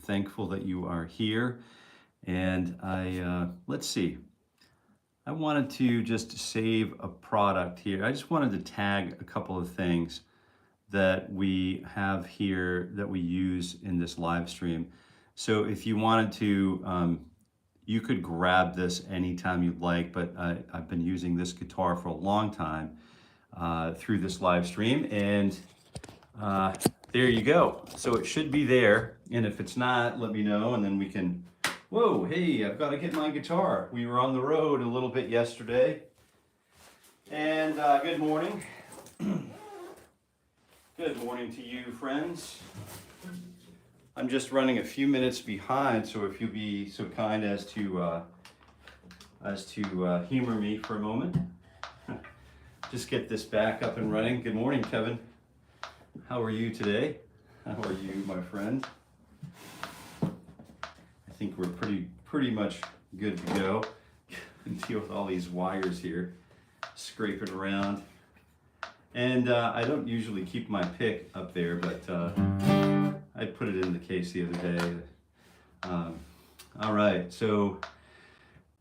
thankful that you are here. And let's see, I wanted to just save a product here. I just wanted to tag a couple of things that we have here that we use in this live stream. So if you wanted to, you could grab this anytime you'd like, but I've been using this guitar for a long time through this live stream, and there you go. So it should be there, and if it's not, let me know, and then we can, whoa, hey, I've got to get my guitar. We were on the road a little bit yesterday, and good morning. Good morning to you, friends. I'm just running a few minutes behind, so if you'll be so kind as to humor me for a moment. Just get this back up and running. Good morning, Kevin. How are you today? How are you, my friend? I think we're pretty much good to go. Deal with all these wires here, scraping around. And I don't usually keep my pick up there, but I put it in the case the other day. All right, so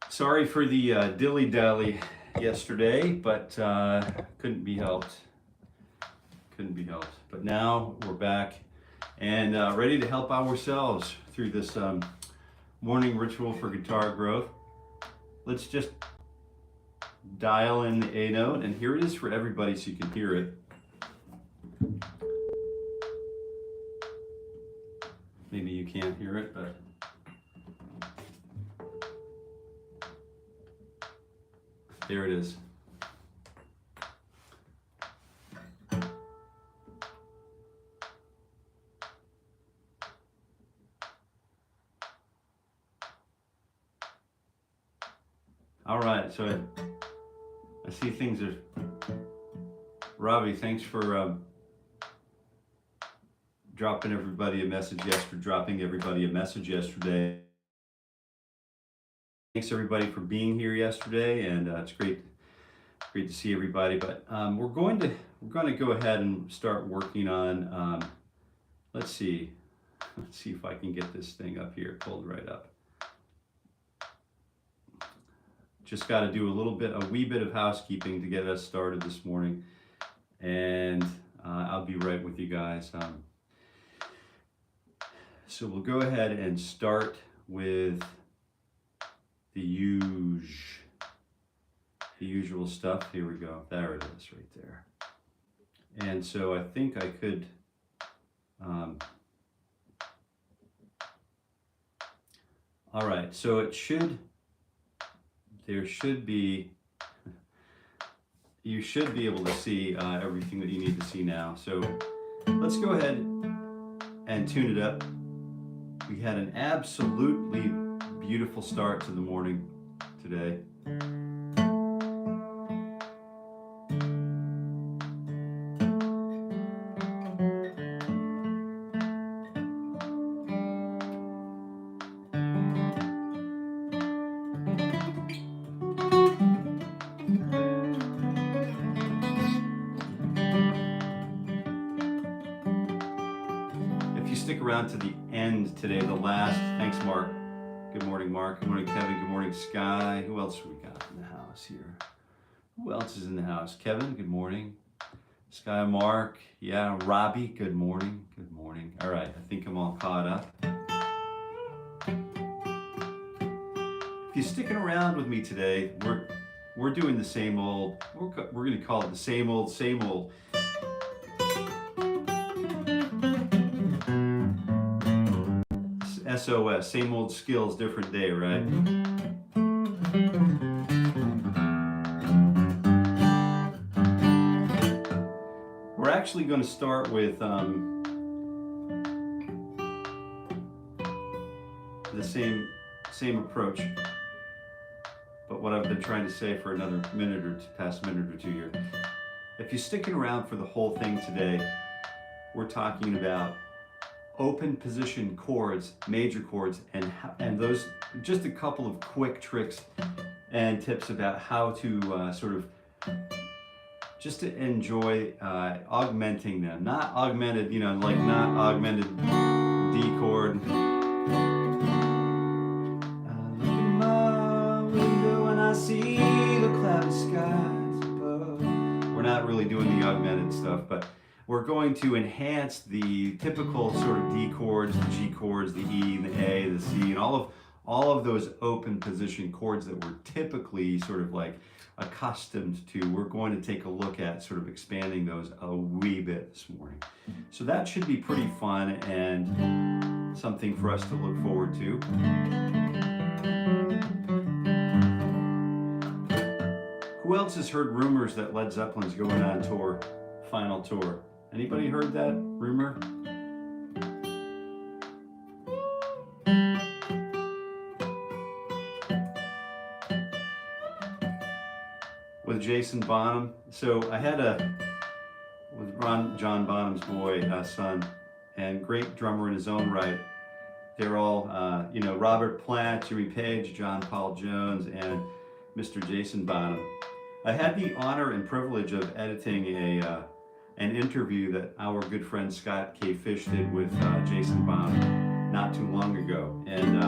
sorry for the dilly-dally yesterday, but couldn't be helped. But now we're back and ready to help ourselves through this morning ritual for guitar growth. Let's just dial in the A note, and here it is for everybody so you can hear it. Maybe you can't hear it, but there it is. All right, so I see things are, Robbie, thanks for dropping everybody a message yesterday. Thanks everybody for being here yesterday, and it's great to see everybody. But we're going to go ahead and start working on. Let's see if I can get this thing up here, pulled right up. Just got to do a wee bit of housekeeping to get us started this morning, and I'll be right with you guys. So we'll go ahead and start with the usual stuff. Here we go. There it is, right there. And so I think I could. All right. So it should. There should be, you should be able to see everything that you need to see now. So let's go ahead and tune it up. We had an absolutely beautiful start to the morning today. Stick around to the end today, the last. Thanks, Mark. Good morning, Mark. Good morning, Kevin. Good morning, Sky. Who else we got in the house here? Who else is in the house? Kevin, good morning. Sky, Mark. Yeah, Robbie, good morning. Good morning. All right, I think I'm all caught up. If you're sticking around with me today, we're doing the same old, we're going to call it the same old. SOS, same old skills, different day, right? We're actually going to start with the same approach, but what I've been trying to say for another past minute or two here. If you're sticking around for the whole thing today, we're talking about open position chords, major chords, and those, just a couple of quick tricks and tips about how to sort of just to enjoy augmenting them. Not augmented, like not augmented D chord, doing the augmented stuff, but we're going to enhance the typical sort of D chords, the G chords, the E, the A, the C, and all of those open position chords that we're typically sort of like accustomed to. We're going to take a look at sort of expanding those a wee bit this morning. So that should be pretty fun and something for us to look forward to. Who else has heard rumors that Led Zeppelin's going on tour, final tour? Anybody heard that rumor? With Jason Bonham. So I had with John Bonham's son, and great drummer in his own right. They're all, Robert Plant, Jimmy Page, John Paul Jones, and Mr. Jason Bonham. I had the honor and privilege of editing an interview that our good friend Scott K. Fish did with Jason Bonham not too long ago, and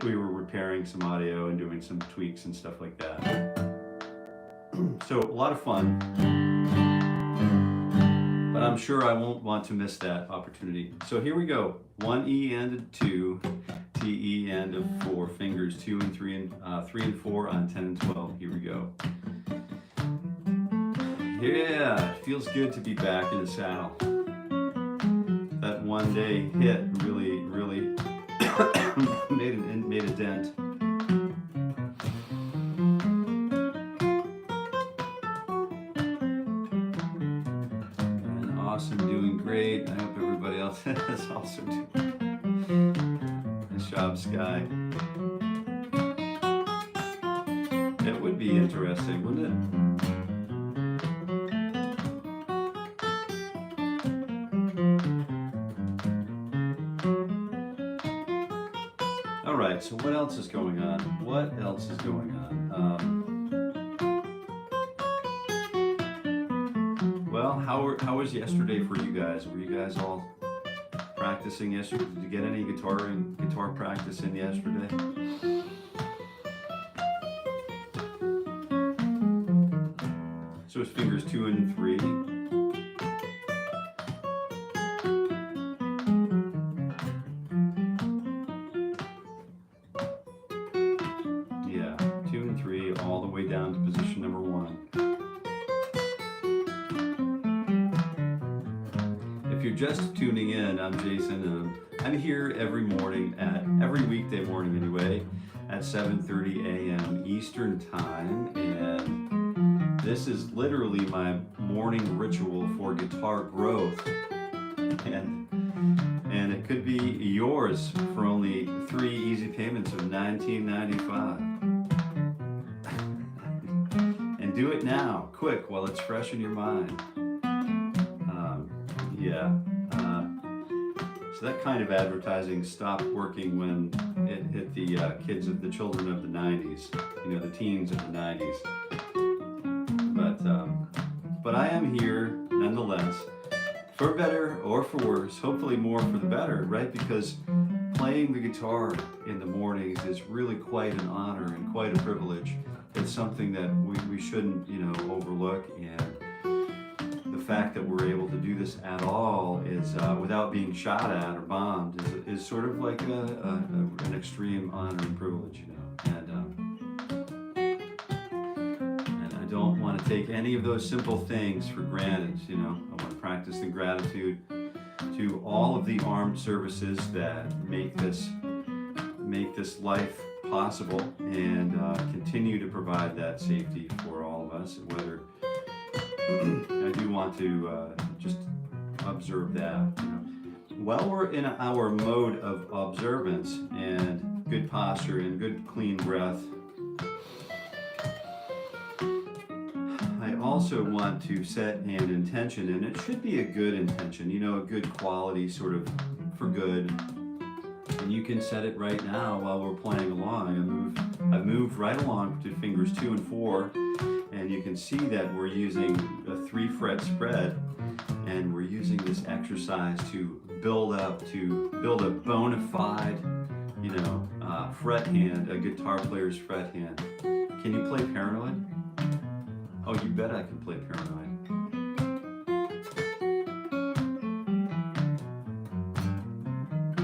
we were repairing some audio and doing some tweaks and stuff like that. So a lot of fun, but I'm sure I won't want to miss that opportunity. So here we go. 1 E and 2, T E and of 4 fingers, 2 and 3 and 3 and 4 on 10 and 12. Here we go. Yeah, it feels good to be back in the saddle. That one day hit really made a dent. And awesome, doing great. I hope everybody else is also doing. Nice job, Sky. It would be interesting, wouldn't it? So what else is going on? What else is going on? Well, how was yesterday for you guys? Were you guys all practicing yesterday? Did you get any guitar practice in yesterday? So it's fingers 2 and 3. All the way down to position number 1. If you're just tuning in, I'm Jason. I'm here every weekday morning anyway, at 7:30 a.m. Eastern Time, and this is literally my morning ritual for guitar growth, and it could be yours for only 3 easy payments of $19.95. Do it now, quick, while it's fresh in your mind. So that kind of advertising stopped working when it hit the kids of the children of the 90s, the teens of the 90s. But I am here nonetheless, for better or for worse, hopefully more for the better, right? Because playing the guitar in the mornings is really quite an honor and quite a privilege. It's something that we shouldn't, overlook, and the fact that we're able to do this at all is, without being shot at or bombed, is sort of like an extreme honor and privilege, And I don't want to take any of those simple things for granted, I want to practice the gratitude to all of the armed services that make this life possible, and continue to provide that safety for all of us. Whether I do want to just observe that. While we're in our mode of observance and good posture and good clean breath, I also want to set an intention, and it should be a good intention, a good quality, sort of for good. And you can set it right now while we're playing along. I've moved right along to fingers 2 and 4, and you can see that we're using a 3-fret spread, and we're using this exercise to build a bona fide, fret hand, a guitar player's fret hand. Can you play Paranoid? Oh, you bet I can play Paranoid.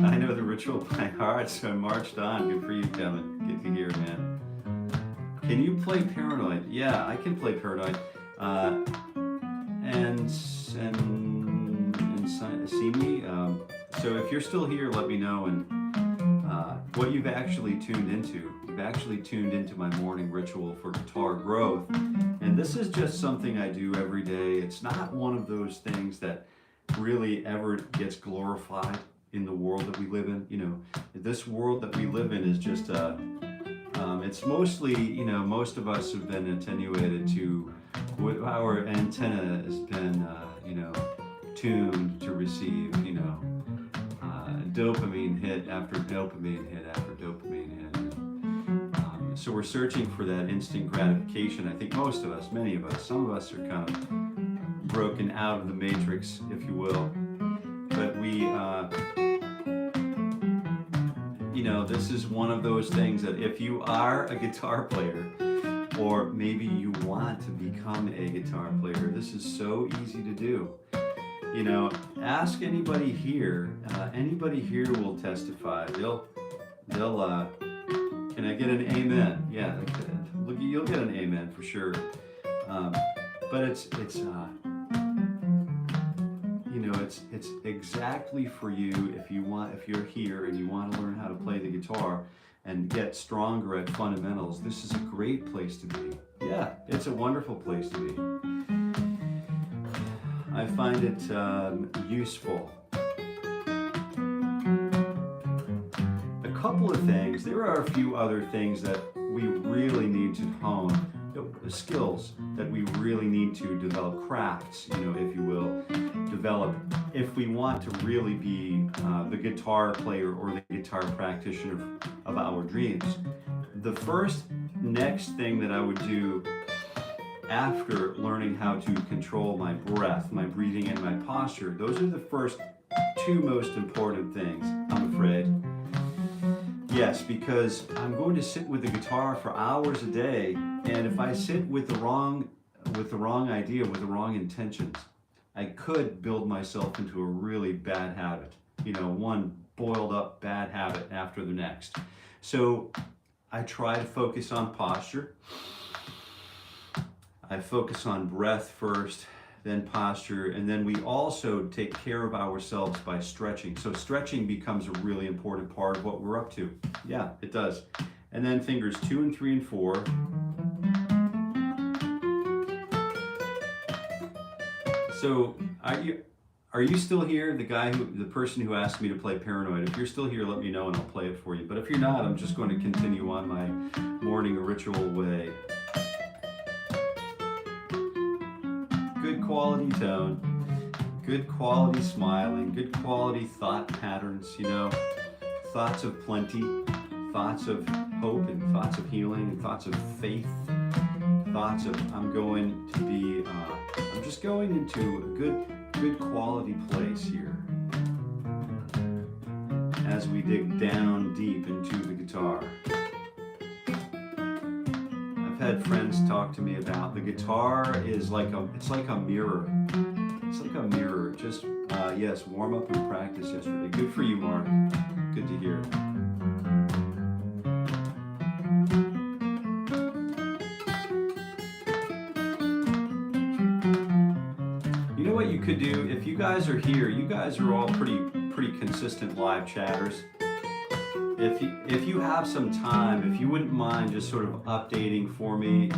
I know the ritual by heart, so I marched on. Good for you, Kevin. Good to hear, man. Can you play Paranoid? Yeah, I can play Paranoid. And see me. So if you're still here, let me know. And what you've actually tuned into. You've actually tuned into my morning ritual for guitar growth. And this is just something I do every day. It's not one of those things that really ever gets glorified in the world that we live in. You know, this world that we live in is just it's mostly, you know, most of us have been attenuated to, our antenna has been, you know, tuned to receive, you know, dopamine hit after dopamine hit after dopamine hit. So we're searching for that instant gratification. I think most of us, many of us, some of us are kind of broken out of the matrix, if you will. But we, you know, this is one of those things that if you are a guitar player, or maybe you want to become a guitar player, this is so easy to do. You know, ask anybody here. Anybody here will testify. They'll. Can I get an amen? Yeah, look, you'll get an amen for sure. But it's you know, it's exactly for you if you're here and you want to learn how to play the guitar and get stronger at fundamentals. This is a great place to be. Yeah, it's a wonderful place to be. I find it useful. A couple of things. There are a few other things that we really need to hone. Skills that we really need to develop, crafts, you know, if you will, develop if we want to really be the guitar player or the guitar practitioner of our dreams. The first next thing that I would do after learning how to control my breath, my breathing, and my posture, those are the first two most important things, I'm afraid. Yes, because I'm going to sit with the guitar for hours a day, and if I sit with the wrong idea, with the wrong intentions, I could build myself into a really bad habit. You know, one boiled up bad habit after the next. So I try to focus on posture. I focus on breath first, then posture, and then we also take care of ourselves by stretching. So stretching becomes a really important part of what we're up to. Yeah, it does. And then fingers 2 and 3 and 4. So are you still here? The person who asked me to play Paranoid. If you're still here, let me know and I'll play it for you. But if you're not, I'm just going to continue on my morning ritual way. Good quality tone, good quality smiling, good quality thought patterns, you know, thoughts of plenty, thoughts of hope and thoughts of healing and thoughts of faith, thoughts of I'm just going into a good quality place here as we dig down deep into the guitar. I've had friends talk to me about the guitar is it's like a mirror. It's like a mirror. Just yes, warm up and practice yesterday. Good for you, Mark. Good to hear. You know what you could do if you guys are here? You guys are all pretty consistent live chatters. If you have some time, if you wouldn't mind just sort of updating for me,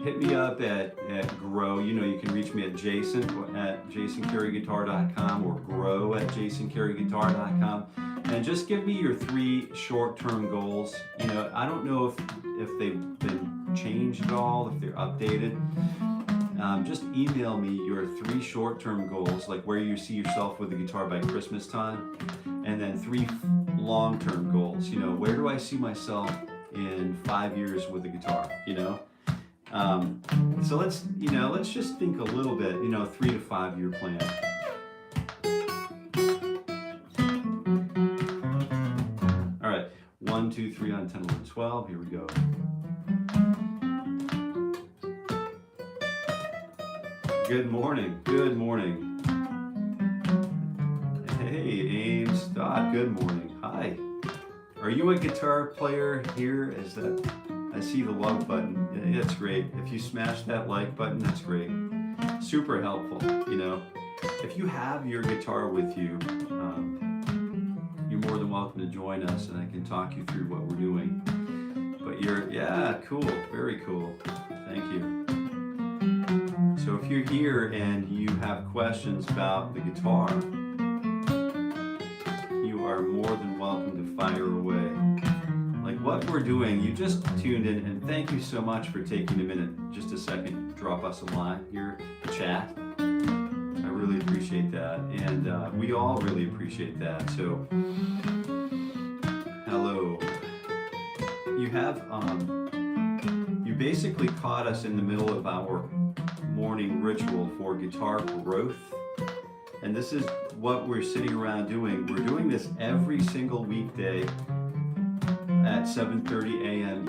hit me up at Grow. You know, you can reach me at Jason at jasoncareyguitar.com or Grow at jasoncareyguitar.com, and just give me your 3 short-term goals. You know, I don't know if they've been changed at all, if they're updated. Just email me your 3 short-term goals, like where you see yourself with the guitar by Christmas time, and then 3 long-term goals. You know, where do I see myself in 5 years with the guitar? You know, so let's just think a little bit. You know, 3 to 5 year plan. All right, 1, 2, 3 on 10, 11, 12. Here we go. Good morning. Good morning. Hey, Ames Dot. Good morning. Hi. Are you a guitar player here? Is that? I see the love button. Yeah, that's great. If you smash that like button, that's great. Super helpful. You know, if you have your guitar with you, you're more than welcome to join us, and I can talk you through what we're doing. But yeah, cool. Very cool. Thank you. So if you're here and you have questions about the guitar, you are more than welcome to fire away. Like what we're doing, you just tuned in, and thank you so much for taking a minute, just a second, drop us a line here, chat. I really appreciate that, and we all really appreciate that. So, hello. You have, you basically caught us in the middle of our morning ritual for guitar growth, and this is what we're sitting around doing. We're doing this every single weekday at 7:30 a.m.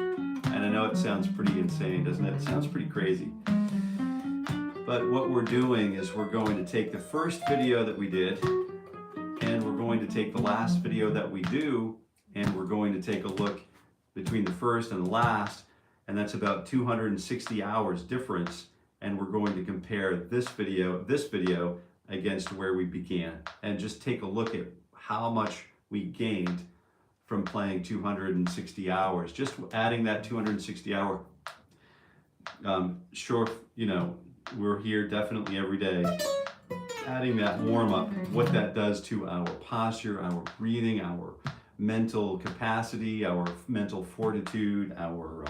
and I know it sounds pretty insane, doesn't it? It sounds pretty crazy, but what we're doing is we're going to take the first video that we did, and we're going to take the last video that we do, and we're going to take a look between the first and the last, and that's about 260 hours difference. And we're going to compare this video against where we began, and just take a look at how much we gained from playing 260 hours. Just adding that 260 hour, sure, you know, we're here definitely every day. Adding that warm up, what that does to our posture, our breathing, our mental capacity, our mental fortitude, our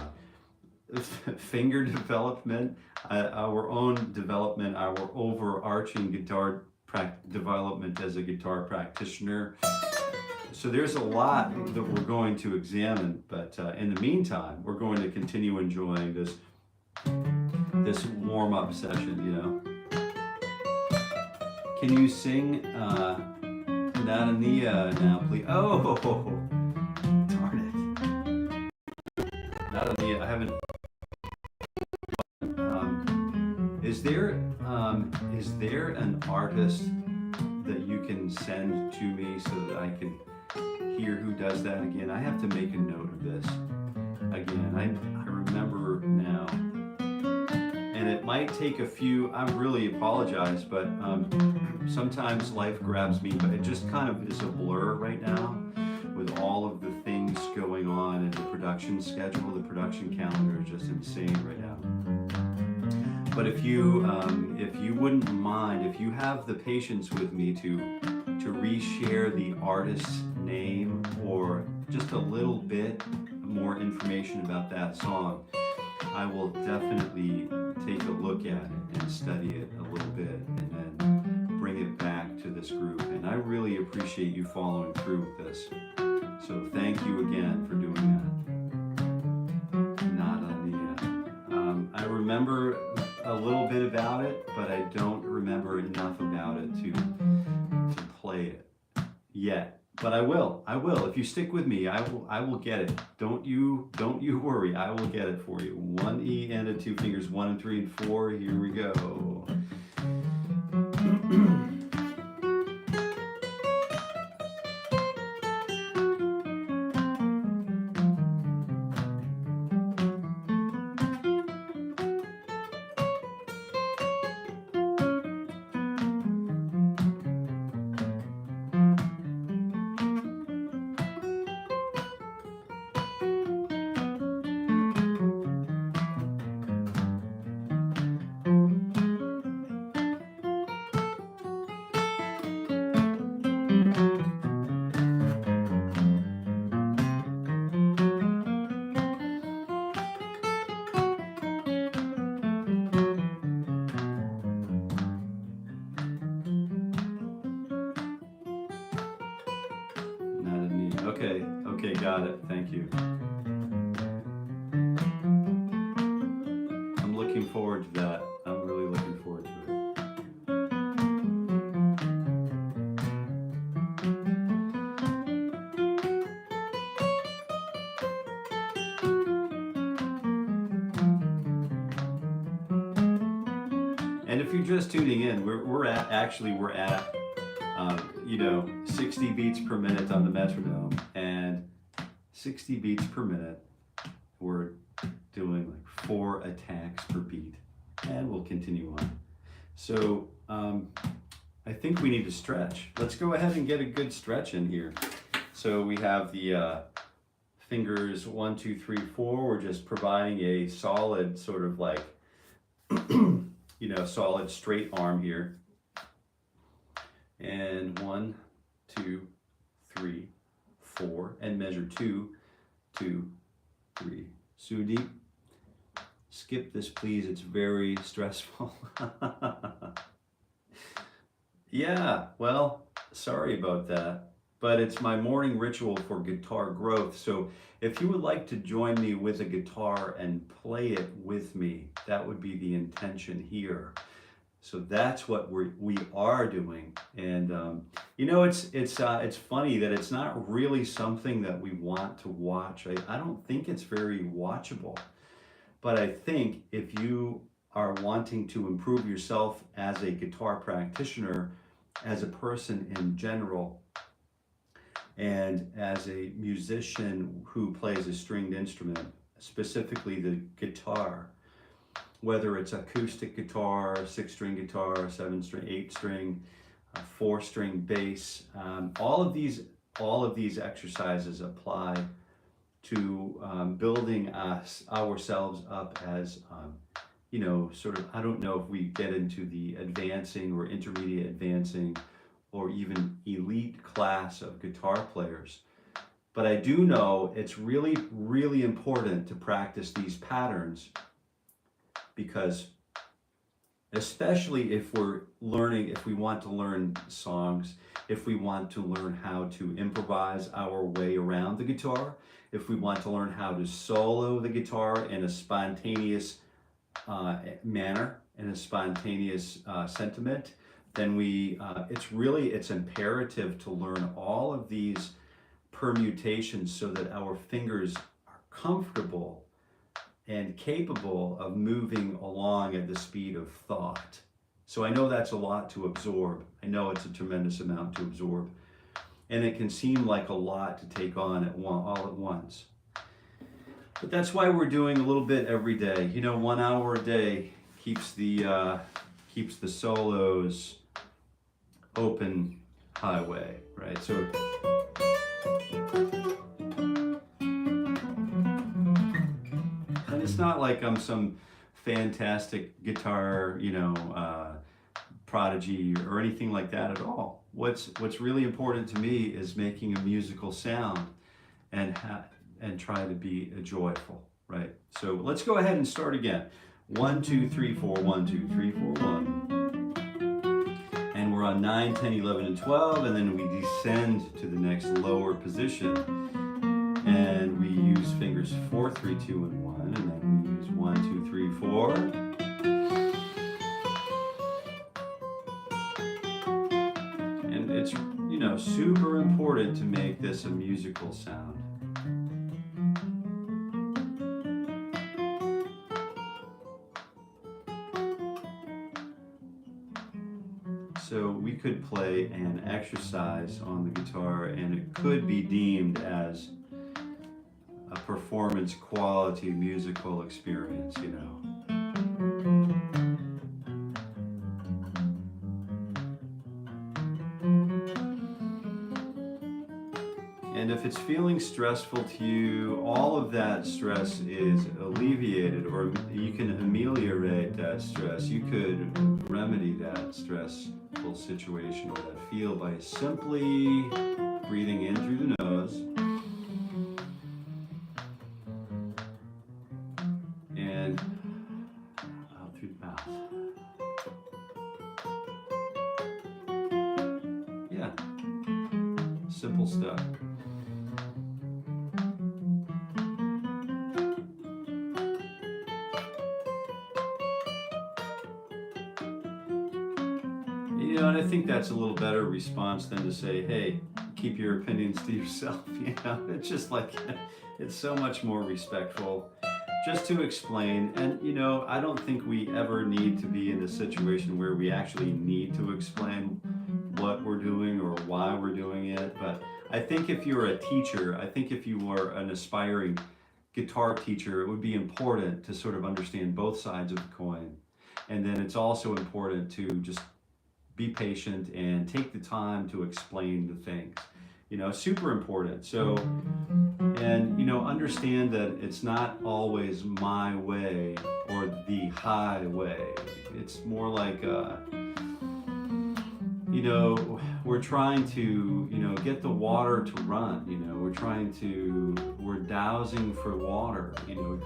finger development, our own development, our overarching guitar development as a guitar practitioner. So there's a lot that we're going to examine, but in the meantime, we're going to continue enjoying this warm-up session, you know. Can you sing Natania now, please? Oh, darn it. Natania, I haven't. Is there an artist that you can send to me so that I can hear who does that again? I have to make a note of this again. I remember now, and it might take a few. I really apologize, but sometimes life grabs me, but it just kind of is a blur right now with all of the things going on, and the production schedule, the production calendar is just insane right now. But if you wouldn't mind, if you have the patience with me to reshare the artist's name or just a little bit more information about that song, I will definitely take a look at it and study it a little bit, and then bring it back to this group. And I really appreciate you following through with this. So thank you again for doing that. I remember a little bit about it, but I don't remember enough about it to play it yet. But I will. If you stick with me, I will get it. Don't you worry. I will get it for you. 1 E and a 2 fingers, 1 and 3 and 4. Here we go. Okay, got it. Thank you. I'm looking forward to that. I'm really looking forward to it. And if you're just tuning in, we're at 60 beats per minute on the metronome, and 60 beats per minute. We're doing like 4 attacks per beat, and we'll continue on. So I think we need to stretch. Let's go ahead and get a good stretch in here. So we have the fingers 1, 2, 3, 4. We're just providing a solid sort of like, solid straight arm here. And 1, 2, 3, 4, and measure 2, 2, 3. Sudeep, skip this please, it's very stressful. Yeah, well, sorry about that, but it's my morning ritual for guitar growth. So if you would like to join me with a guitar and play it with me, that would be the intention here. So that's what we are doing, and it's funny that it's not really something that we want to watch. I don't think it's very watchable, but I think if you are wanting to improve yourself as a guitar practitioner, as a person in general, and as a musician who plays a stringed instrument, specifically the guitar, whether it's acoustic guitar, 6-string guitar, 7-string, 8-string, 4-string bass, all of these exercises apply to building ourselves up as sort of, I don't know if we get into the advancing or intermediate advancing or even elite class of guitar players. But I do know it's really, really important to practice these patterns, because especially if we want to learn songs, if we want to learn how to improvise our way around the guitar, if we want to learn how to solo the guitar in a spontaneous manner, in a spontaneous sentiment, then it's imperative to learn all of these permutations so that our fingers are comfortable and capable of moving along at the speed of thought. So I know that's a lot to absorb. I know it's a tremendous amount to absorb. And it can seem like a lot to take on all at once. But that's why we're doing a little bit every day. 1 hour a day keeps the solos open highway, right? So it's not like I'm some fantastic guitar, prodigy or anything like that at all. What's really important to me is making a musical sound and try to be joyful, right? So let's go ahead and start again. 1, 2, 3, 4, 1, 2, 3, 4, 1. And we're on 9, 10, 11, and 12, and then we descend to the next lower position. And we use fingers 4, 3, 2, and 1, and then we use 1, 2, 3, 4. And it's, super important to make this a musical sound. So we could play an exercise on the guitar, and it could be deemed as a performance quality musical experience, And if it's feeling stressful to you, all of that stress is alleviated, or you can ameliorate that stress. You could remedy that stressful situation or that feel by simply breathing in through the nose and out through the mouth. Yeah, simple stuff. And I think that's a little better response than to say, hey, keep your opinions to yourself. It's just like, it's so much more respectful. just to explain, and you know, I don't think we ever need to be in a situation where we actually need to explain what we're doing or why we're doing it. But I think if you're a teacher, I think if you are an aspiring guitar teacher, it would be important to sort of understand both sides of the coin. And then it's also important to just be patient and take the time to explain the things. You know, super important. So, and you know, understand that it's not always my way or the highway. It's more like, you know, we're trying to, you know, get the water to run. You know, we're dowsing for water. You know, we've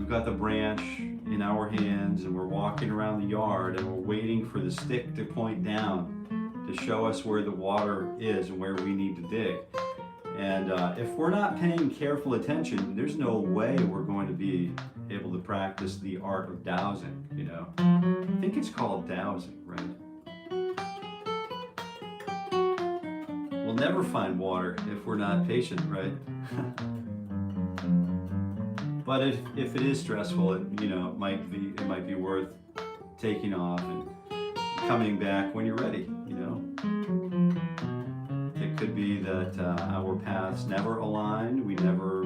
got the branch in our hands, and we're walking around the yard, and we're waiting for the stick to point down to show us where the water is and where we need to dig. And if we're not paying careful attention, there's no way we're going to be able to practice the art of dowsing, you know. I think it's called dowsing, right? We'll never find water if we're not patient, right? But if it is stressful, it might be worth taking off and coming back when you're ready. You know, it could be that our paths never align. We never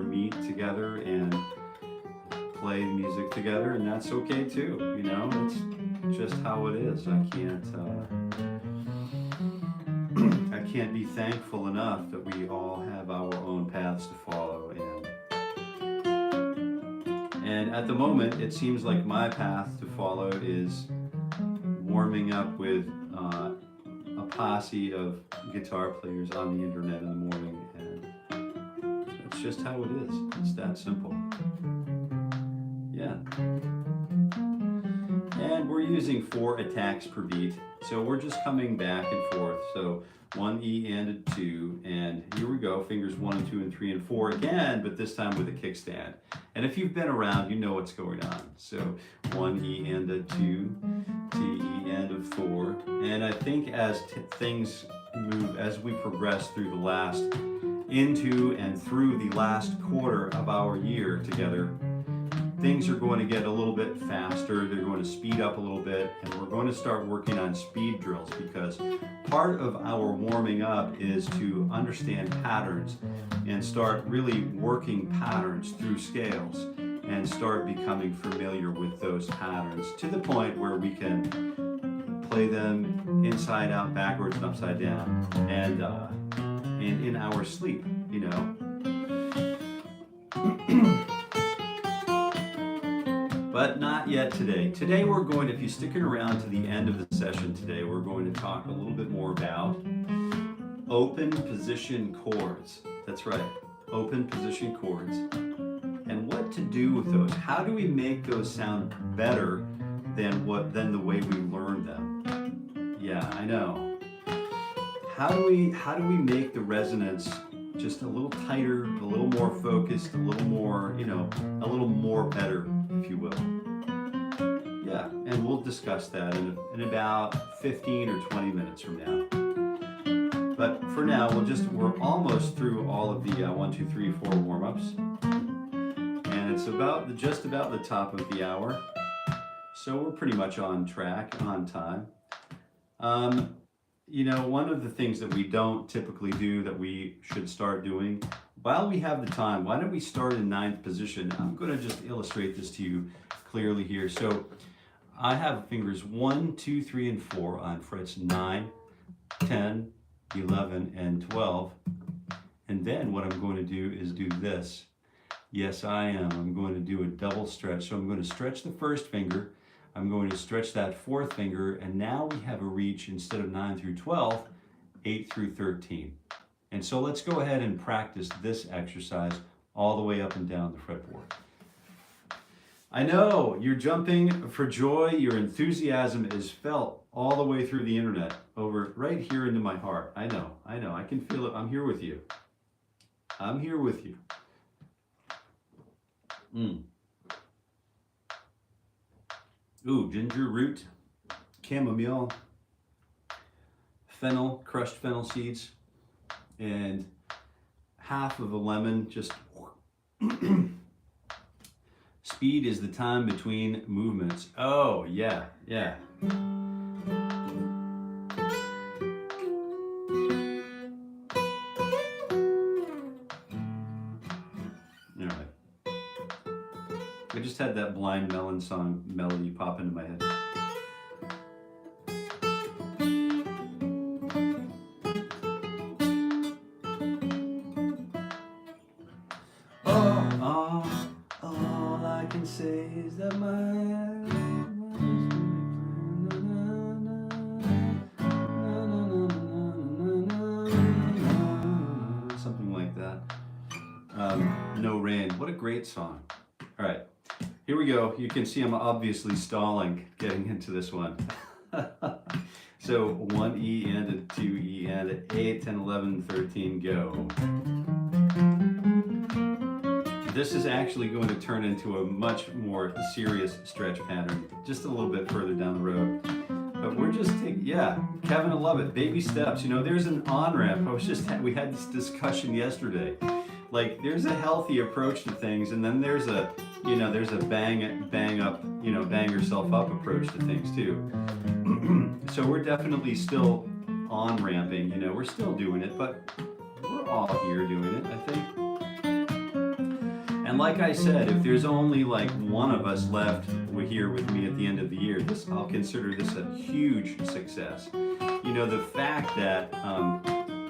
meet together and play music together, and that's okay too. You know, it's just how it is. I can't be thankful enough that we all have our own paths to follow. And at the moment, it seems like my path to follow is warming up with a posse of guitar players on the internet in the morning, and that's just how it is. It's that simple. Yeah. And we're using 4 attacks per beat, so we're just coming back and forth. So 1 E and a 2, and here we go, fingers 1 and 2 and 3 and 4 again, but this time with a kickstand. And if you've been around, you know what's going on. So 1 E and a 2, T E and a 4, and I think as things move, as we progress through into and through the last quarter of our year together, things are going to get a little bit faster. They're going to speed up a little bit, and we're going to start working on speed drills, because part of our warming up is to understand patterns and start really working patterns through scales and start becoming familiar with those patterns to the point where we can play them inside out, backwards, and upside down, and in our sleep, you know. But not yet today. Today we're going to, if you're sticking around to the end of the session today, we're going to talk a little bit more about open position chords. That's right, open position chords. And what to do with those. How do we make those sound better than the way we learned them? Yeah, I know. How do we make the resonance just a little tighter, a little more focused, a little more, you know, a little more better, if you will. Yeah, and we'll discuss that in about 15 or 20 minutes from now. But for now, we're almost through all of the 1, 2, 3, 4 warm-ups. And it's just about the top of the hour. So we're pretty much on track, on time. You know, one of the things that we don't typically do that we should start doing, while we have the time, why don't we start in 9th position? I'm going to just illustrate this to you clearly here. So I have fingers 1, 2, 3, and 4 on frets 9, 10, 11, and 12. And then what I'm going to do is do this. Yes, I am. I'm going to do a double stretch. So I'm going to stretch the first finger. I'm going to stretch that 4th finger, and now we have a reach, instead of 9 through 12, 8 through 13. And so let's go ahead and practice this exercise all the way up and down the fretboard. I know you're jumping for joy. Your enthusiasm is felt all the way through the internet, over right here into my heart. I know, I can feel it. I'm here with you. I'm here with you. Ooh, ginger root, chamomile, fennel, crushed fennel seeds, and half of a lemon, just Speed is the time between movements. Oh, yeah, yeah. All right. I just had that Blind Melon song melody pop into my head. All I can say is that something like that. No Rain. What a great song. All right, here we go. You can see I'm obviously stalling getting into this one. So 1 E and a 2 E and a 8, 10, 11, 13, go. This is actually going to turn into a much more serious stretch pattern just a little bit further down the road. But we're just taking, yeah, Kevin, I love it. Baby steps. You know, there's an on-ramp. We had this discussion yesterday. Like, there's a healthy approach to things, and then there's a, you know, there's a bang up, you know, bang yourself up approach to things too. So we're definitely still on-ramping, you know, we're still doing it, but we're all here doing it, I think. And like I said, if there's only like one of us left here with me at the end of the year, I'll consider this a huge success. You know, the fact that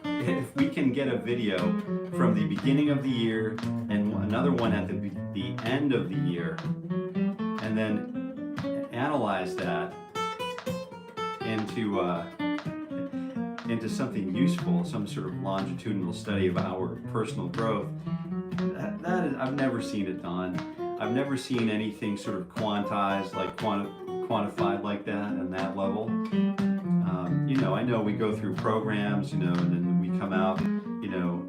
if we can get a video from the beginning of the year and another one at the end of the year, and then analyze that into something useful, some sort of longitudinal study of our personal growth, that is, I've never seen it done. I've never seen anything sort of quantized, like quantified like that on that level. You know, I know we go through programs, you know, and then we come out, you know,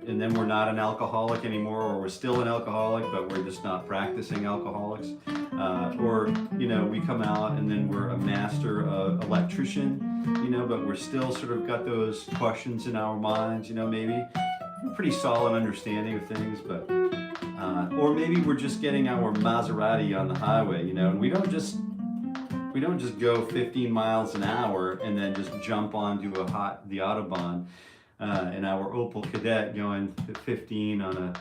and then we're not an alcoholic anymore, or we're still an alcoholic, but we're just not practicing alcoholics. Or, you know, we come out and then we're a master electrician, you know, but we're still sort of got those questions in our minds, you know, maybe. Pretty solid understanding of things, but or maybe we're just getting our Maserati on the highway, you know, and we don't just go 15 miles an hour and then just jump onto the Autobahn in our Opel Kadett going 15 on a,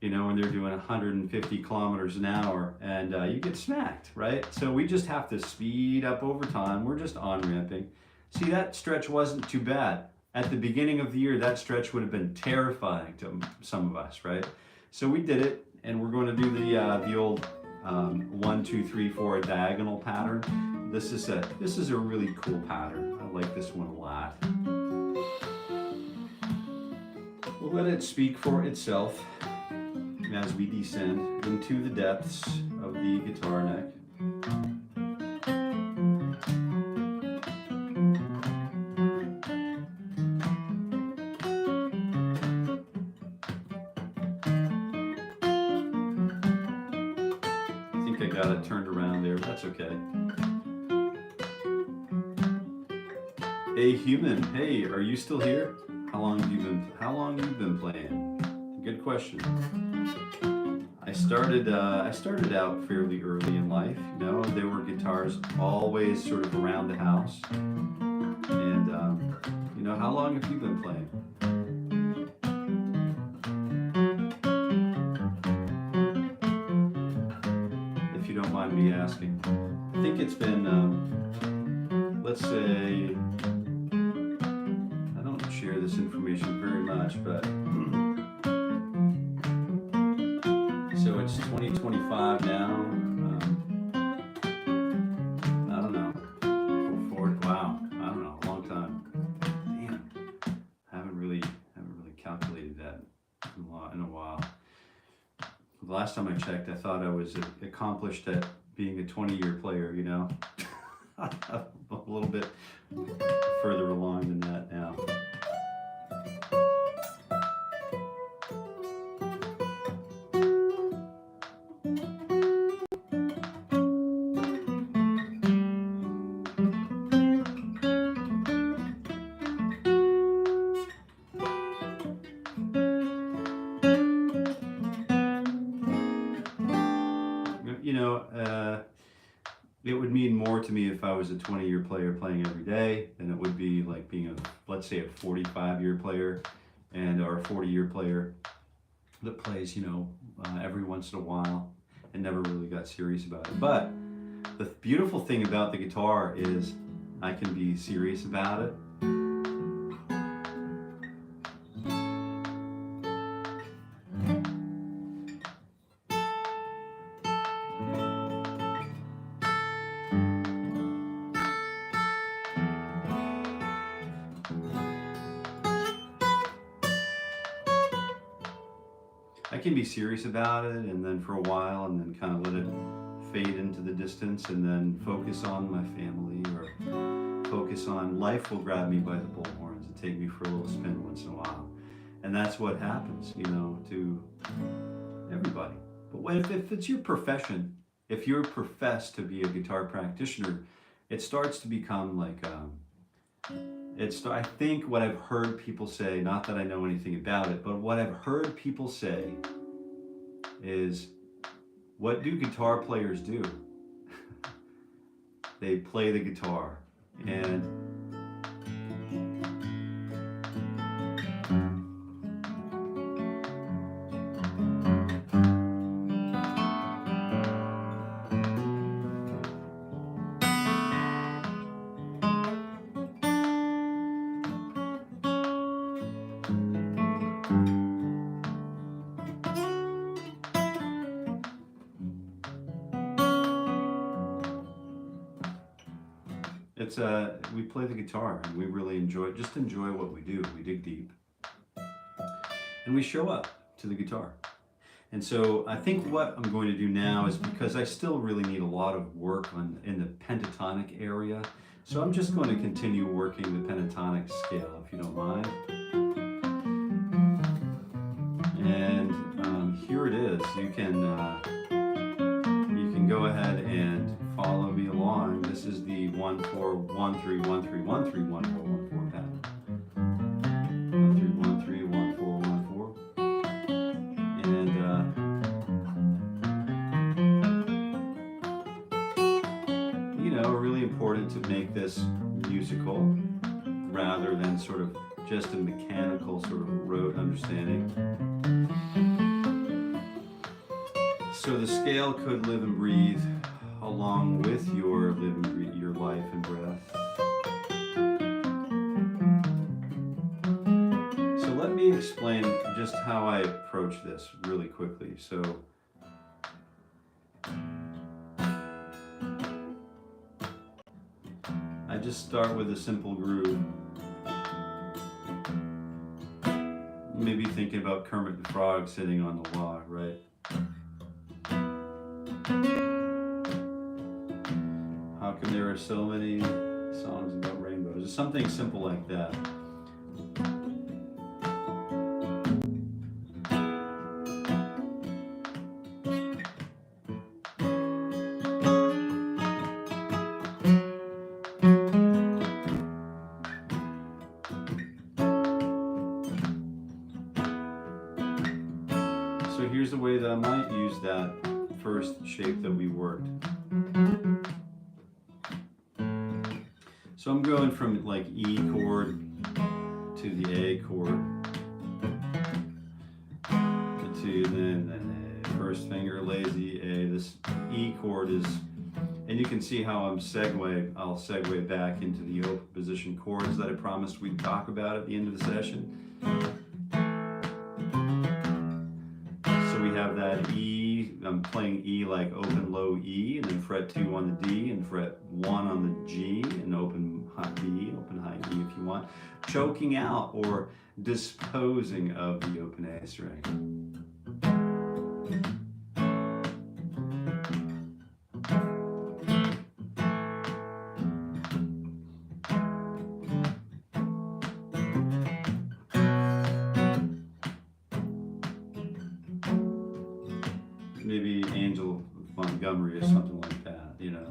you know, when they're doing 150 kilometers an hour, and you get smacked, right? So we just have to speed up over time. We're just on-ramping. See, that stretch wasn't too bad. At the beginning of the year, that stretch would have been terrifying to some of us, right? So we did it, and we're going to do the old 1, 2, 3, 4 diagonal pattern. This is a really cool pattern. I like this one a lot. We'll let it speak for itself as we descend into the depths of the guitar neck. I got it turned around there, but that's okay. Hey human, hey, are you still here? How long have you been playing? Good question. I started out fairly early in life, you know, there were guitars always sort of around the house. And you know, how long have you been playing? Me asking. I think it's been, let's say, I don't share this information very much, but so it's 2025 now. I don't know. Wow, I don't know, a long time. Damn, I haven't really calculated that in a while. The last time I checked, I thought I was accomplished at being a 20-year player, you know. A little bit further along than that now. it would mean more to me if I was a 20-year player playing every day than it would be like being a, let's say, a 45-year player and or a 40-year player that plays, you know, every once in a while and never really got serious about it. But the beautiful thing about the guitar is I can be serious about it. I can be serious about it and then for a while and then kind of let it fade into the distance and then focus on my family or focus on life will grab me by the bullhorns and take me for a little spin once in a while. And that's what happens, you know, to everybody. But if it's your profession, if you're professed to be a guitar practitioner, it starts to become like, I think what I've heard people say, not that I know anything about it, but what I've heard people say is, what do guitar players do? They play the guitar. And we play the guitar and we really enjoy what we do. We dig deep and we show up to the guitar. And so I think what I'm going to do now is, because I still really need a lot of work in the pentatonic area, so I'm just going to continue working the pentatonic scale, if you don't mind. And here it is. You can go ahead and follow me along. This is the 1 4 1 3 1 3 1 3 1 4 1 4 pattern. 1 3 1 3 1 4 1 4. And you know, really important to make this musical rather than sort of just a mechanical sort of rote understanding. So the scale could live and breathe along with your your life and breath. So let me explain just how I approach this really quickly. So I just start with a simple groove. Maybe thinking about Kermit the Frog sitting on the log, right? How come there are so many songs about rainbows? It's something simple like that. So here's the way that I might use that first shape that we worked. So I'm going from like E chord to the A chord to then A. First finger, lazy A. This E chord is, and you can see how I'll segue back into the open position chords that I promised we'd talk about at the end of the session. So we have that E, I'm playing E like open low E, and then fret 2 on the D, and fret 1 on the G, and open high B, open high E if you want. Choking out or disposing of the open A string. Maybe Angel Montgomery or something like that, you know.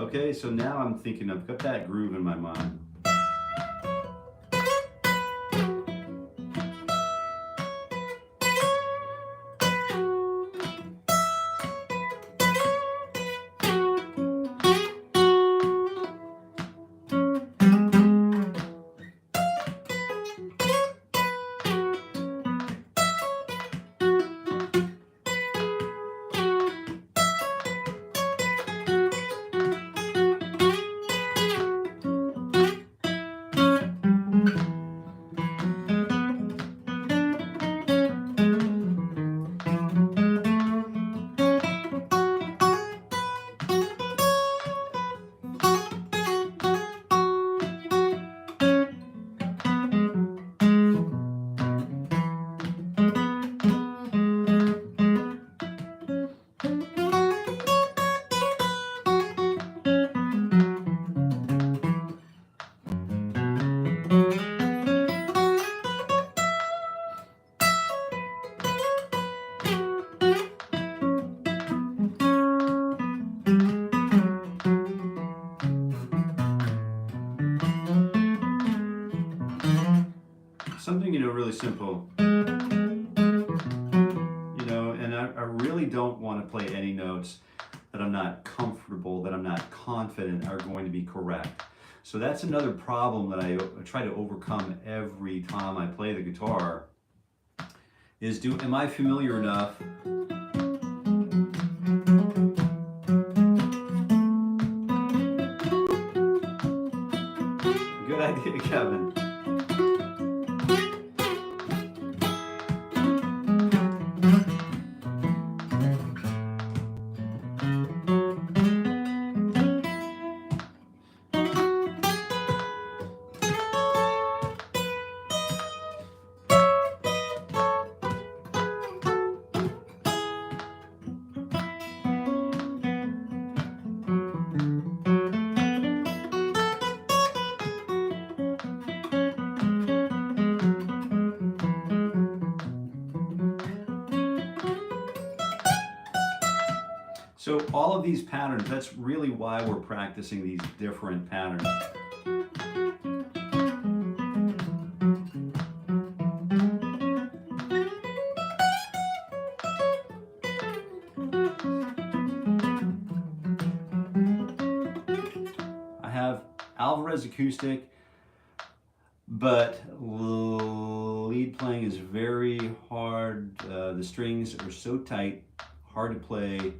Okay, so now I'm thinking, I've got that groove in my mind. Something, really simple, and I really don't want to play any notes that I'm not comfortable, that I'm not confident are going to be correct. So that's another problem that I try to overcome every time I play the guitar, is am I familiar enough good idea, Kevin. So all of these patterns, that's really why we're practicing these different patterns. I have Alvarez acoustic, but lead playing is very hard. The strings are so tight, hard to play.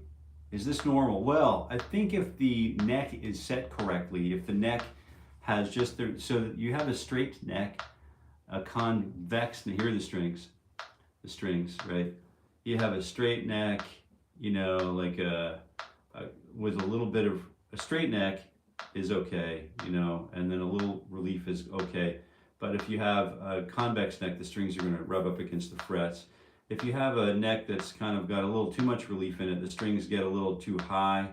Is this normal? Well, I think if the neck is set correctly, if the neck has just so you have a straight neck, a convex, and here are the strings, right? You have a straight neck, like with a little bit of a straight neck is okay, and then a little relief is okay. But if you have a convex neck, the strings are going to rub up against the frets. If you have a neck that's kind of got a little too much relief in it, the strings get a little too high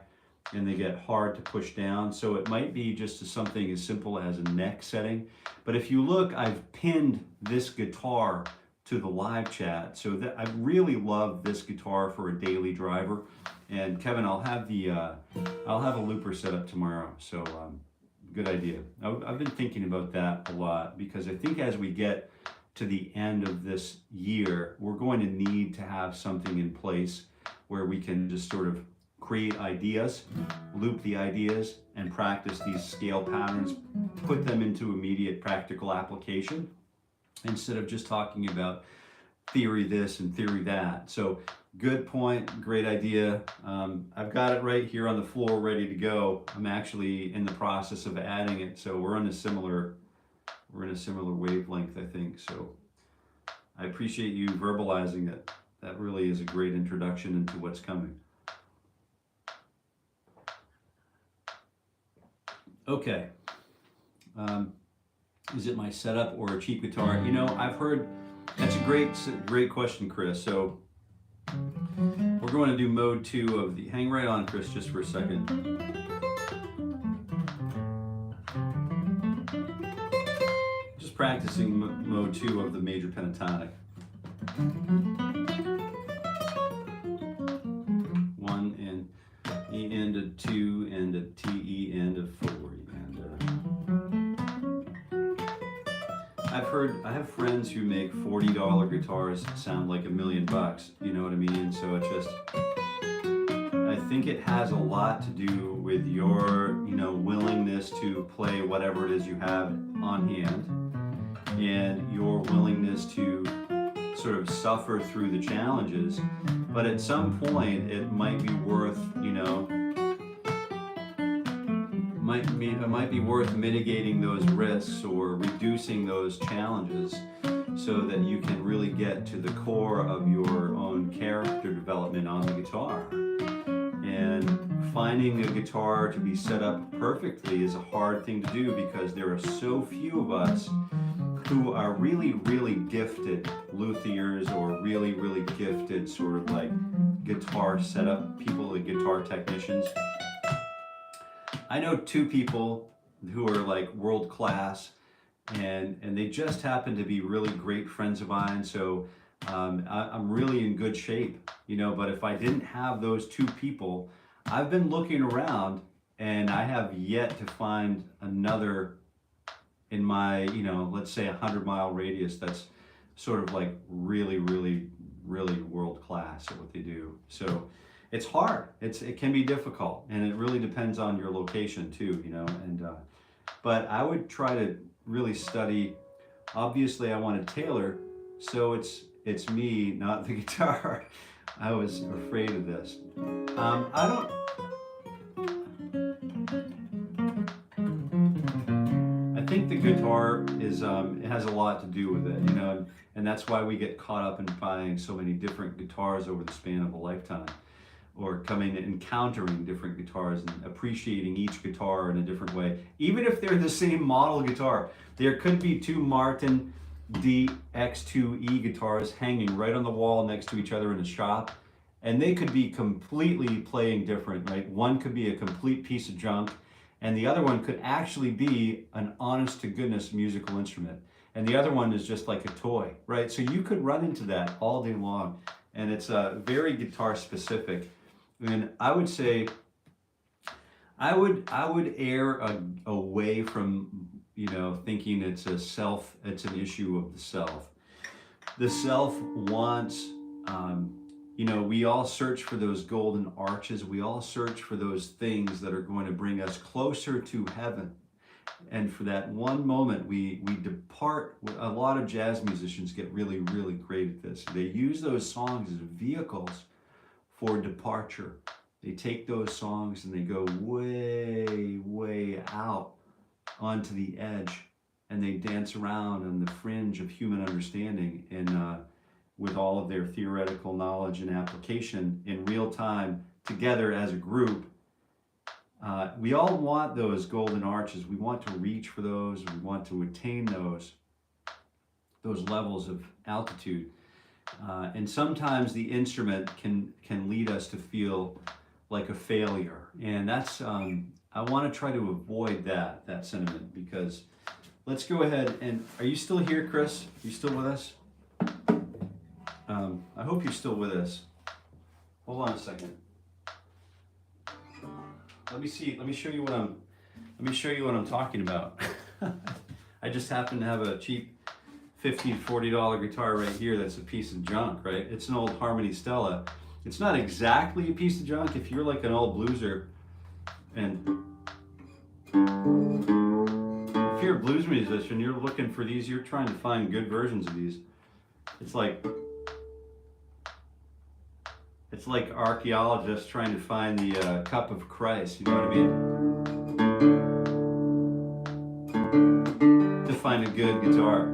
and they get hard to push down. So it might be just something as simple as a neck setting. But if you look, I've pinned this guitar to the live chat. So that I really love this guitar for a daily driver. And Kevin, I'll have a looper set up tomorrow. So good idea. I've been thinking about that a lot, because I think as we get to the end of this year, we're going to need to have something in place where we can just sort of create ideas, loop the ideas, and practice these scale patterns, put them into immediate practical application, instead of just talking about theory this and theory that. So good point, great idea. I've got it right here on the floor ready to go. I'm actually in the process of adding it, so we're in a similar wavelength, I think. So I appreciate you verbalizing it. That really is a great introduction into what's coming. Okay. Is it my setup or a cheap guitar? I've heard, that's a great question, Chris. So we're going to do mode 2 of the, hang right on, Chris, just for a second. Just practicing mode 2 of the major pentatonic. 1 and E ended a 2 and a TE and a 4. And I have friends who make $40 guitars sound like $1 million bucks. You know what I mean? So it's just, I think it has a lot to do with your, willingness to play whatever it is you have on hand, and your willingness to sort of suffer through the challenges. But at some point, it might be worth, it might be worth mitigating those risks or reducing those challenges so that you can really get to the core of your own character development on the guitar. And finding a guitar to be set up perfectly is a hard thing to do because there are so few of us who are really, really gifted luthiers or really, really gifted sort of like guitar setup people, like guitar technicians. I know 2 people who are like world class, and they just happen to be really great friends of mine. So I'm really in good shape, but if I didn't have those 2 people, I've been looking around and I have yet to find another in my, let's say 100-mile radius that's sort of like really, really, really world class at what they do. So it's hard. It can be difficult, and it really depends on your location too, and but I would try to really study. Obviously I want to tailor, so it's me, not the guitar. I was afraid of this. I think the guitar is it has a lot to do with it, and that's why we get caught up in buying so many different guitars over the span of a lifetime, or encountering different guitars and appreciating each guitar in a different way. Even if they're the same model guitar, there could be 2 Martin DX2E guitars hanging right on the wall next to each other in a shop, and they could be completely playing different, right? One could be a complete piece of junk, and the other one could actually be an honest to goodness musical instrument. And the other one is just like a toy, right? So you could run into that all day long, and it's very guitar specific. And I would say, I would err away from, thinking it's an issue of the self. The self wants, we all search for those golden arches. We all search for those things that are going to bring us closer to heaven. And for that one moment, we depart. A lot of jazz musicians get really, really great at this. They use those songs as vehicles for departure. They take those songs and they go way, way out onto the edge, and they dance around on the fringe of human understanding, and with all of their theoretical knowledge and application in real time together as a group. We all want those golden arches. We want to reach for those. We want to attain those levels of altitude. And sometimes the instrument can lead us to feel like a failure. And that's, I want to try to avoid that sentiment, because let's go ahead and, are you still here, Chris? Are you still with us? I hope you're still with us. Hold on a second. Let me show you what I'm talking about. I just happen to have a cheap $50 to $40 guitar right here that's a piece of junk, right? It's an old Harmony Stella. It's not exactly a piece of junk. If you're like an old blueser, and if you're a blues musician, you're looking for these, you're trying to find good versions of these. It's like archaeologists trying to find the cup of Christ, you know what I mean? To find a good guitar.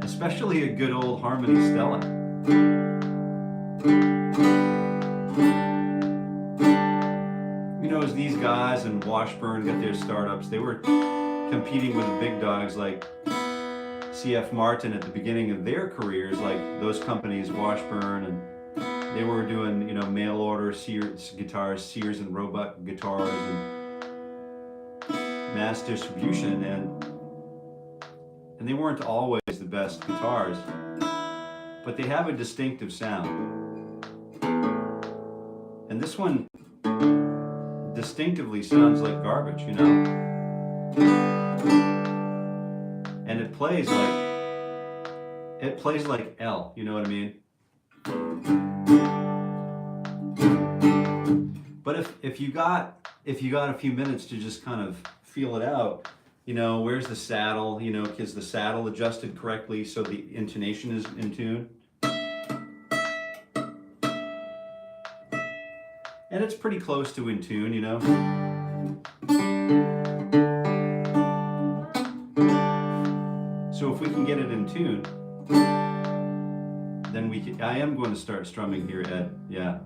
Especially a good old Harmony Stella. As these guys in Washburn got their startups, they were competing with the big dogs like C.F. Martin at the beginning of their careers, like those companies, Washburn, and they were doing, mail order Sears guitars, Sears and Roebuck guitars, and mass distribution, and they weren't always the best guitars, but they have a distinctive sound. And this one distinctively sounds like garbage, you know? And it plays like L, you know what I mean? But if you got a few minutes to just kind of feel it out, you know, where's the saddle? You know, is the saddle adjusted correctly so the intonation is in tune? And it's pretty close to in tune, you know. So if we can get it in tune, then we can. I am going to start strumming here, Ed. Yeah.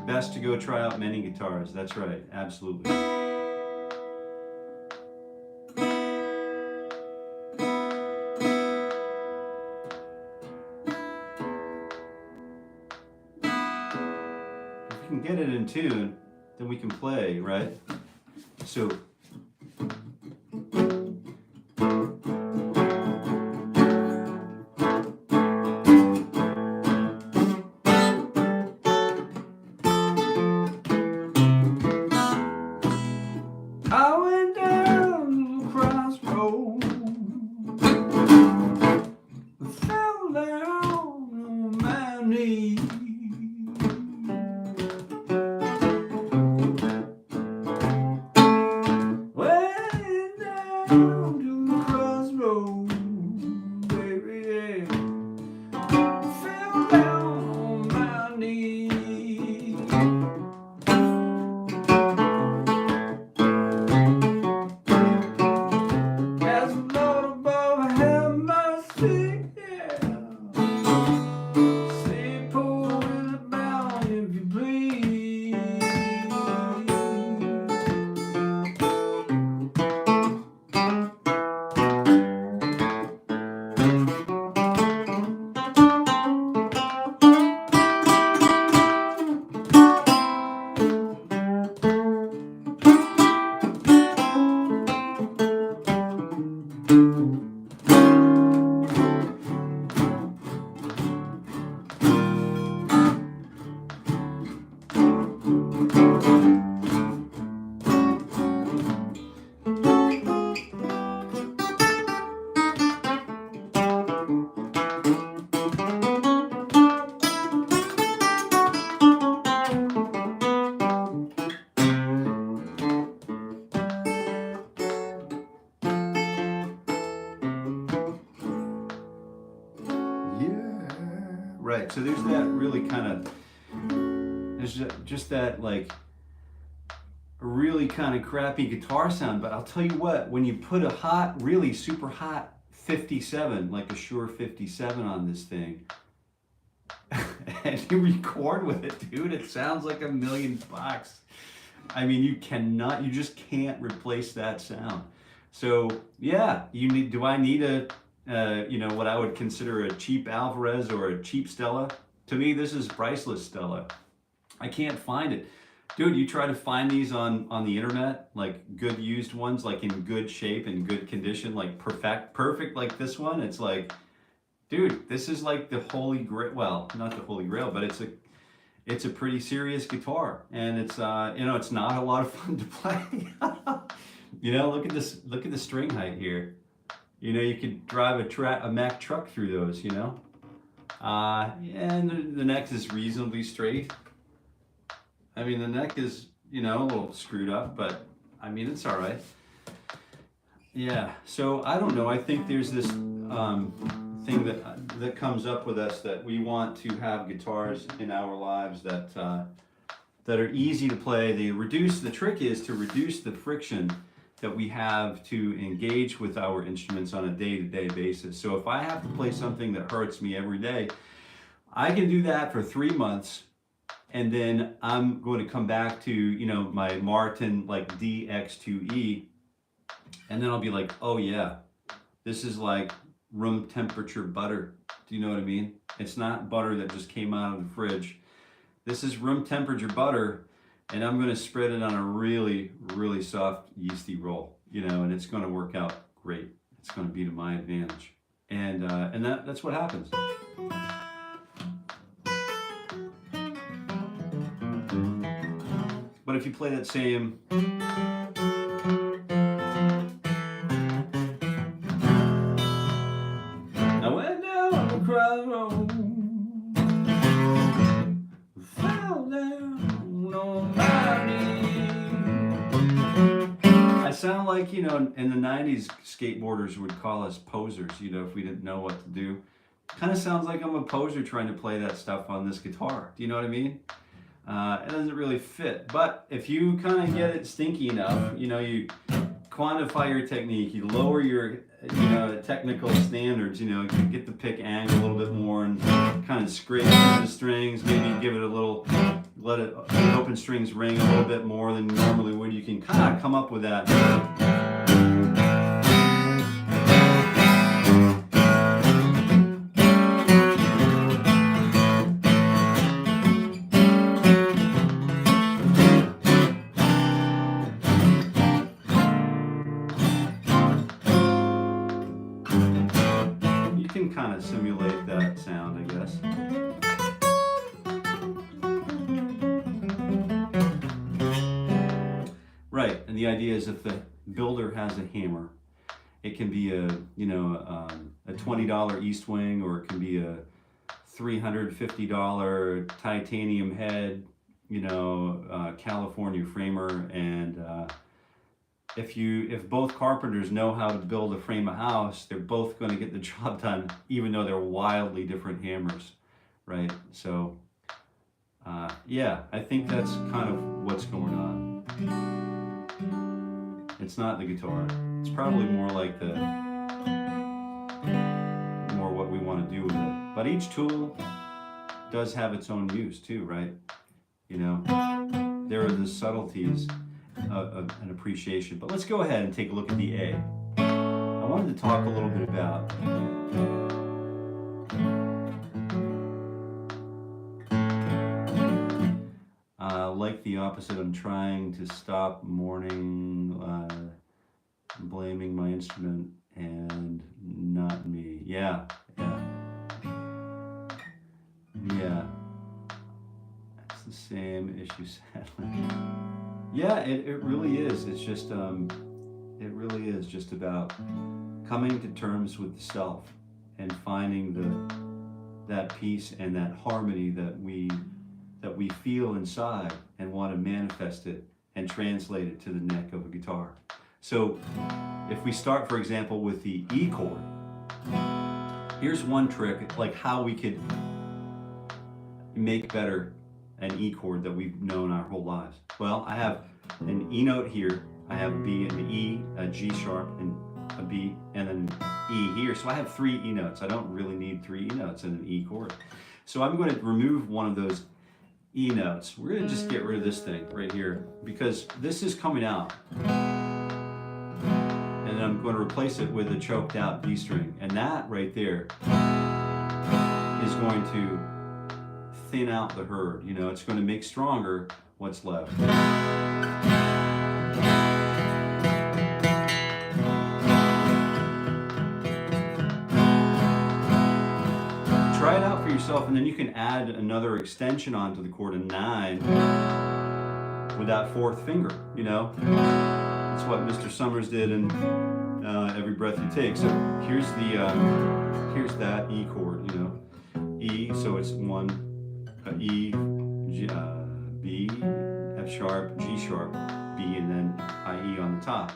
Best to go try out many guitars. That's right. Absolutely. If we can get it in tune, then we can play, right? So I went down the crossroad, fell down on my knees. Went down to the crossroad, baby, fell down on my knees. Right, so there's that really kind of, there's just that like really kind of crappy guitar sound, but I'll tell you what, when you put a hot, really super hot 57, like a Shure 57 on this thing, and you record with it, dude, it sounds like $1,000,000. I mean, you just can't replace that sound. So yeah, do I need a, you know, what I would consider a cheap Alvarez or a cheap Stella? To me, this is priceless Stella. I can't find it. Dude, you try to find these on the internet, like good used ones, like in good shape and good condition, like perfect like this one. It's like, dude, this is like the holy grail. Well, not the holy grail, but it's a pretty serious guitar, and it's you know, it's not a lot of fun to play. You know, look at the string height here. You know, you could drive a Mack truck through those, you know. And the neck is reasonably straight. I mean, the neck is, you know, a little screwed up, but I mean, it's all right. Yeah, so I don't know. I think there's this thing that comes up with us, that we want to have guitars in our lives that are easy to play. The trick is to reduce the friction that we have to engage with our instruments on a day-to-day basis. So if I have to play something that hurts me every day, I can do that for 3 months, and then I'm going to come back to, you know, my Martin like DX2E, and then I'll be like, oh yeah, this is like room temperature butter. Do you know what I mean? It's not butter that just came out of the fridge. This is room temperature butter, and I'm going to spread it on a really, really soft yeasty roll, you know, and it's going to work out great. it's going to be to my advantage. And that's what happens. But if you play that same, I went down the crowd road, fell down on my knee. I sound like, you know, in the 90s, skateboarders would call us posers, you know, if we didn't know what to do. Kind of sounds like I'm a poser trying to play that stuff on this guitar. Do you know what I mean? It doesn't really fit, but if you kind of get it stinky enough, you know, you quantify your technique, you lower your, you know, technical standards, you know, you get the pick angle a little bit more and kind of scrape through the strings, maybe give it a little, let it, the open strings ring a little bit more than you normally would, you can kind of come up with that. Kind of simulate that sound, I guess. Right, and the idea is if the builder has a hammer, it can be a, you know, a $20 East Wing, or it can be a $350 titanium head, you know, California framer, and if both carpenters know how to build a frame of house, they're both going to get the job done, even though they're wildly different hammers, right? So, yeah, I think that's kind of what's going on. It's not the guitar. It's probably more like more what we want to do with it. But each tool does have its own use too, right? You know, there are the subtleties of an appreciation. But let's go ahead and take a look at the A. I wanted to talk a little bit about like the opposite. I'm trying to stop mourning, blaming my instrument and not me. Yeah. It's the same issue, sadly. Yeah, it really is. It's just, it really is just about coming to terms with the self and finding that peace and that harmony that we feel inside and want to manifest it and translate it to the neck of a guitar. So if we start, for example, with the E chord, here's one trick, like how we could make better an E chord that we've known our whole lives. Well, I have an E note here, I have a B and an E, a G sharp, and a B, and then an E here. So I have 3 E notes. I don't really need 3 E notes in an E chord. So I'm going to remove one of those E notes. We're going to just get rid of this thing right here, because this is coming out. And then I'm going to replace it with a choked out D string. And that right there is going to thin out the herd. You know, it's going to make stronger what's left. Try it out for yourself, and then you can add another extension onto the chord, a 9, with that 4th finger, you know? That's what Mr. Summers did in Every Breath You Take. So here's that E chord, you know? E, so it's 1, E, G, B, F sharp, G sharp, B, and then IE on the top.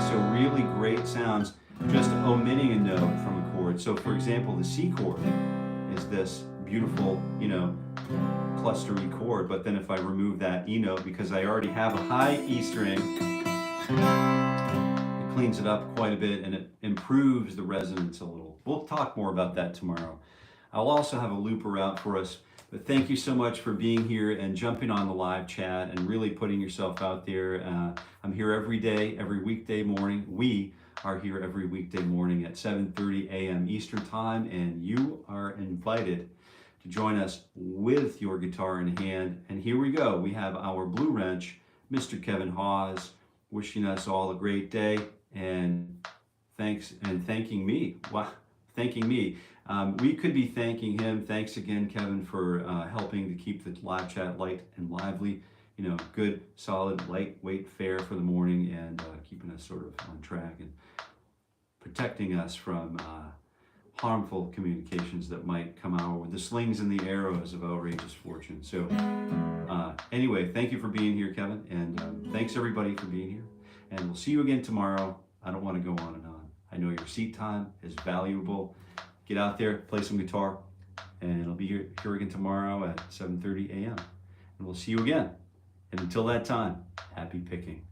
So really great sounds, just omitting a note from a chord. So for example, the C chord is this beautiful, you know, clustery chord, but then if I remove that E note, because I already have a high E string, it cleans it up quite a bit and it improves the resonance a little. We'll talk more about that tomorrow. I'll also have a looper out for us, but thank you so much for being here and jumping on the live chat and really putting yourself out there. I'm here every day, every weekday morning. We are here every weekday morning at 7:30 a.m. Eastern Time, and you are invited to join us with your guitar in hand. And here we go. We have our Blue Wrench, Mr. Kevin Hawes, wishing us all a great day, and thanks, and thanking me. Wow, thanking me. We could be thanking him. Thanks again, Kevin, for helping to keep the live chat light and lively. You know, good, solid, lightweight fare for the morning, and keeping us sort of on track and protecting us from harmful communications that might come our way, the slings and the arrows of outrageous fortune. So anyway, thank you for being here, Kevin, and thanks everybody for being here. And we'll see you again tomorrow. I don't want to go on and on. I know your seat time is valuable. Get out there, play some guitar, and it'll be here again tomorrow at 7:30 a.m. And we'll see you again. And until that time, happy picking.